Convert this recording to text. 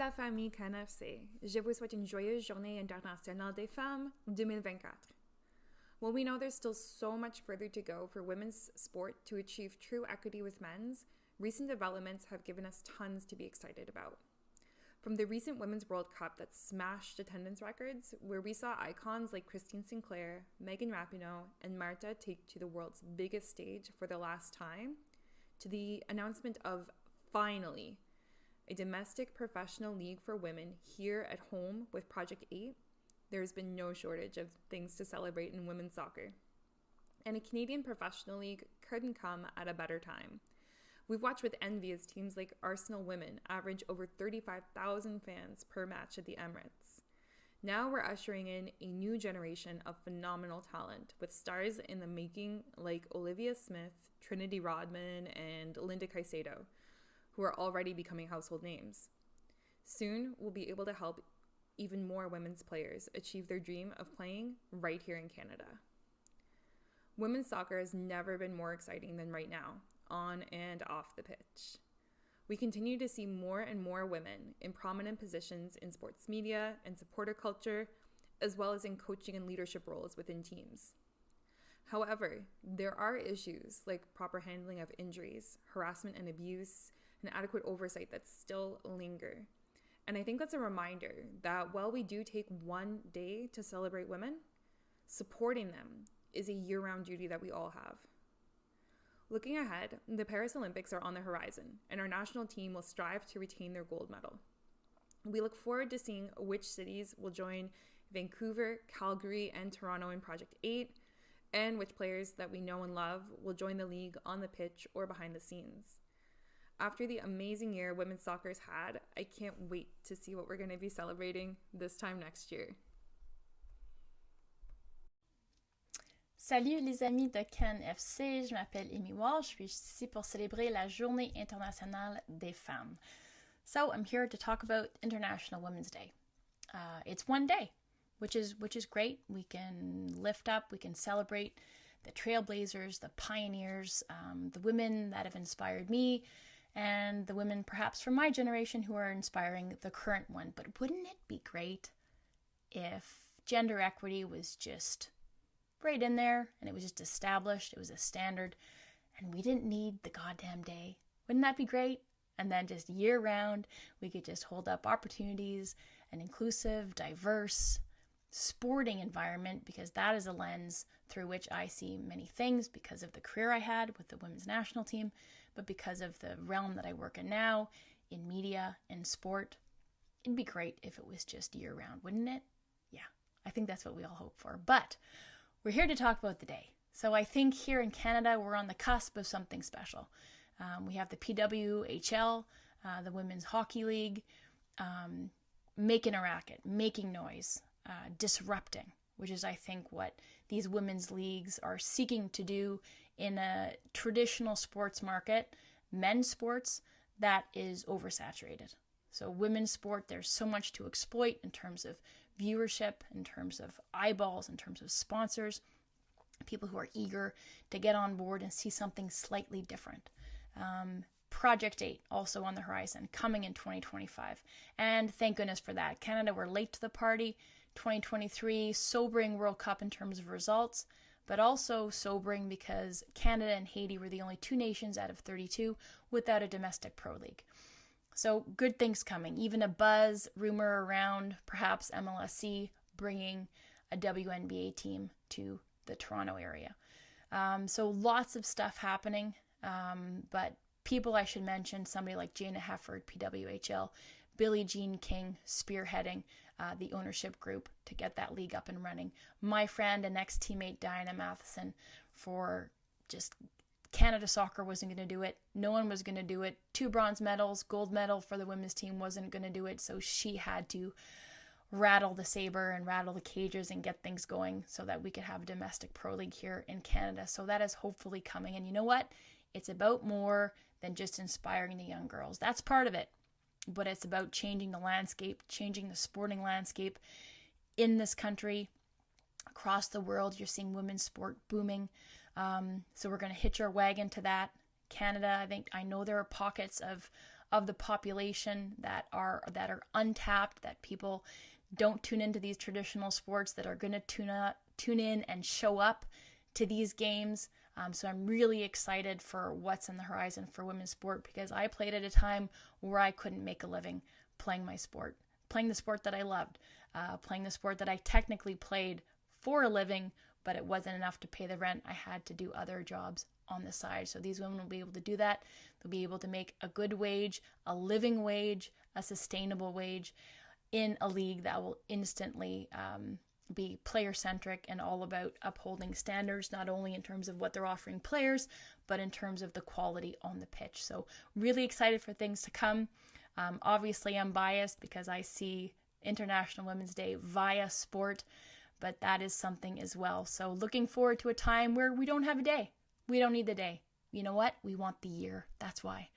la famille KNFC, je vous souhaite une joyeuse journée internationale des femmes 2024. While we know there's still so much further to go for women's sport to achieve true equity with men's, recent developments have given us tons to be excited about. From the recent Women's World Cup that smashed attendance records, where we saw icons like Christine Sinclair, Megan Rapinoe, and Marta take to the world's biggest stage for the last time, to the announcement of, finally, a domestic professional league for women here at home with Project 8, there's been no shortage of things to celebrate in women's soccer. And a Canadian professional league couldn't come at a better time. We've watched with envy as teams like Arsenal Women average over 35,000 fans per match at the Emirates. Now we're ushering in a new generation of phenomenal talent with stars in the making like Olivia Smith, Trinity Rodman, and Linda Caicedo, who are already becoming household names. Soon, we'll be able to help even more women's players achieve their dream of playing right here in Canada. Women's soccer has never been more exciting than right now, on and off the pitch. We continue to see more and more women in prominent positions in sports media and supporter culture, as well as in coaching and leadership roles within teams. However, there are issues like proper handling of injuries, harassment and abuse, and adequate oversight that still linger. And I think that's a reminder that while we do take one day to celebrate women, supporting them is a year-round duty that we all have. Looking ahead, the Paris Olympics are on the horizon, and our national team will strive to retain their gold medal. We look forward to seeing which cities will join Vancouver, Calgary, and Toronto in Project 8, and which players that we know and love will join the league on the pitch or behind the scenes. After the amazing year women's soccer's had, I can't wait to see what we're going to be celebrating this time next year. Salut les amis de KNFC, je m'appelle Amy Wall, je suis ici pour célébrer la Journée internationale des femmes. So I'm here to talk about International Women's Day. It's one day, which is great. We can lift up, we can celebrate the trailblazers, the pioneers, the women that have inspired me, and the women perhaps from my generation who are inspiring the current one. But wouldn't it be great if gender equity was just right in there and it was just established, it was a standard, and we didn't need the goddamn day? Wouldn't that be great? And then just year round, we could just hold up opportunities, an inclusive, diverse, sporting environment, because that is a lens through which I see many things because of the career I had with the women's national team, but because of the realm that I work in now, in media, in sport. It'd be great if it was just year round, wouldn't it? Yeah, I think that's what we all hope for. But we're here to talk about the day. So I think here in Canada, we're on the cusp of something special. We have the PWHL, the Women's Hockey League, making a racket, making noise, disrupting, which is, I think, what these women's leagues are seeking to do in a traditional sports market, men's sports, that is oversaturated. So women's sport, there's so much to exploit in terms of viewership, in terms of eyeballs, in terms of sponsors, people who are eager to get on board and see something slightly different. Project 8 also on the horizon, coming in 2025. And thank goodness for that. Canada, we're late to the party. 2023, sobering World Cup in terms of results, but also sobering because Canada and Haiti were the only two nations out of 32 without a domestic pro league. So good things coming. Even a buzz rumor around perhaps MLSC bringing a WNBA team to the Toronto area. So lots of stuff happening. But people I should mention, somebody like Jana Hefford, PWHL, Billie Jean King spearheading the ownership group to get that league up and running. My friend and ex-teammate Diana Matheson for just Canada Soccer wasn't going to do it. No one was going to do it. 2 bronze medals, gold medal for the women's team wasn't going to do it. So she had to rattle the saber and rattle the cages and get things going so that we could have a domestic pro league here in Canada. So that is hopefully coming. And you know what? It's about more than just inspiring the young girls. That's part of it. But it's about changing the landscape, changing the sporting landscape in this country. Across the world, you're seeing women's sport booming. So we're going to hitch our wagon to that. Canada, I know there are pockets of of the population that are untapped, that people don't tune into these traditional sports, that are going to tune in and show up to these games. So I'm really excited for what's on the horizon for women's sport, because I played at a time where I couldn't make a living playing my sport, playing the sport that I loved, playing the sport that I technically played for a living, but it wasn't enough to pay the rent. I had to do other jobs on the side. So these women will be able to do that. They'll be able to make a good wage, a living wage, a sustainable wage in a league that will instantly be player-centric and all about upholding standards, not only in terms of what they're offering players, but in terms of the quality on the pitch. So really excited for things to come. Obviously, I'm biased because I see International Women's Day via sport, but that is something as well. So looking forward to a time where we don't have a day. We don't need the day. You know what? We want the year. That's why.